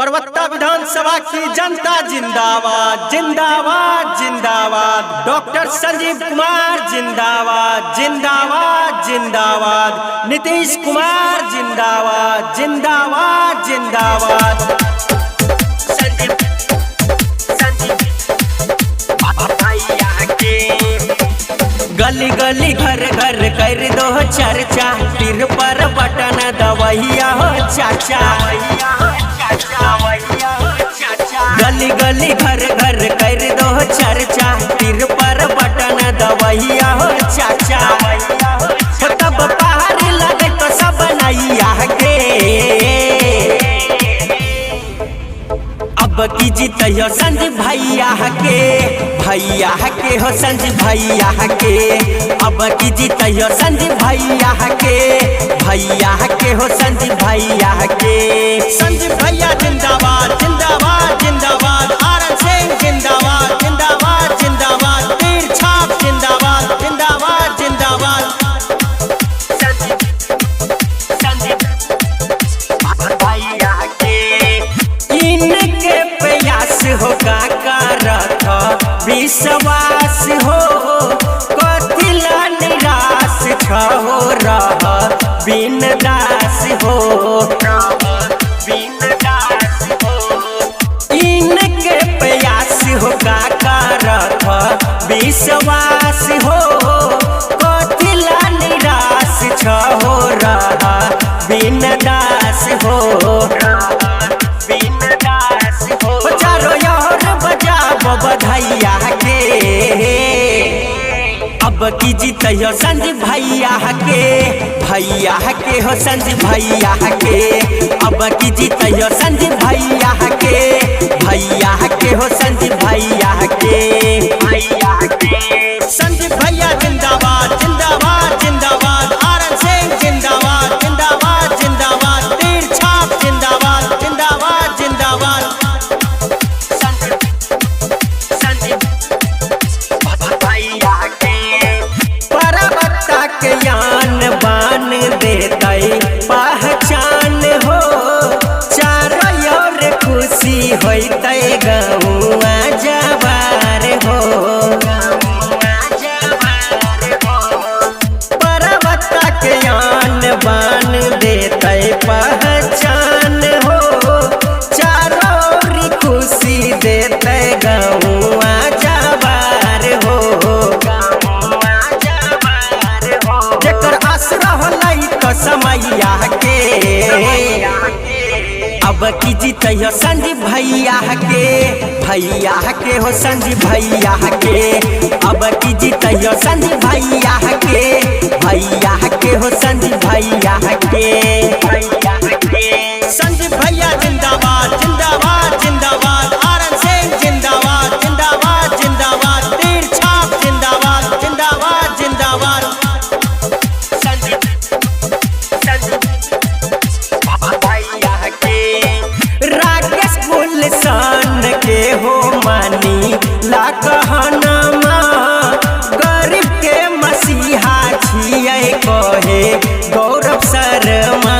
परबत्ता विधानसभा की जनता जिंदाबाद जिंदाबाद जिंदाबाद। डॉक्टर संजीव कुमार जिंदाबाद जिंदाबाद जिंदाबाद। नीतीश कुमार जिंदाबाद जिंदाबाद जिंदाबाद। गली गली घर घर कर दो चर्चा, तीर पर बटन दवैया हो चाचा। गली गली घर घर कर दो चर्चा, तीर पर बटन दवैया हो चाचा। तब पहाड़ लगे तो सब नैया के, अब की जीत हो संजीव भैया के, भैया के हो संजीव भैया के। अब की जीत हो संजीव भैया के, भैया के हो संजीव भैया के। संजीव भैया जिंदाबाद जिंदाबाद जिंदाबाद। आरन सिंह जिंदाबाद जिंदाबाद जिंदाबाद। तीर छाप जिंदाबाद जिंदाबाद जिंदाबाद। इनके प्रयास हो का रख विश्वास हो, कथिला निराश हो रह बिनदास हो। इनके प्रयास हो का रख विश्वास हो, कथिला निराश हो रह बिनदास हो। चारों ओर बजाबो बधाइया के, अब की जीत हो संजीव भैया के, भैया के हो संजीव भैया के। अब की जीत हो संजीव भैया के, भैया के हो संजीव भैया के। संजीव भैया जिंदाबाद जिंदाबाद जिंदाबाद। आरन सिंह जिंदाबाद जिंदाबाद जिंदाबाद। तीर छाप जिंदाबाद जिंदाबाद जिंदाबाद। परबत्ता के यान बान देते पहचान हो, चारों ओर खुशी होते गौआ जवार हो। परबत्ता के यान बान देते पहचान हो, चारों ओर खुशी देते गौआ जवार हो। जेकर आसरा होलाई तो समैया के, अब की जीत हो संजीव भैया के, भैया के हो संजीव भैया के। अब की जीत हो संजीव भैया के, भैया के हो संजीव भैया के। संजीव भैया जिंदाबाद जिंदाबाद जिंदाबाद। आरन सिंह जिंदाबाद जिंदाबाद जिंदाबाद। तीर छाप जिंदाबाद जिंदाबाद जिंदाबाद। राकेश गुलशन के हो मानी ला कहनमा, गरीब के मसीहा छियै कहे गौरव शर्मा।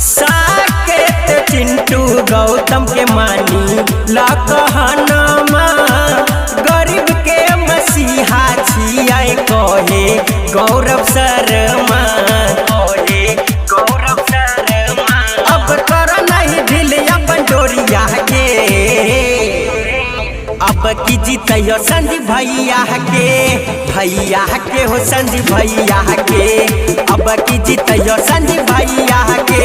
साकेत चिंटू गौतम के मानी ला कहनमा, गरीब के मसीहा छियै कहे गौरव शर्मा। अब कर नहीं दिल अपन डोरिया के, अब की जीत हो संजीव भैया के, भैया के हो संजीव भैया के। अब की जीत हो संजीव भैया के,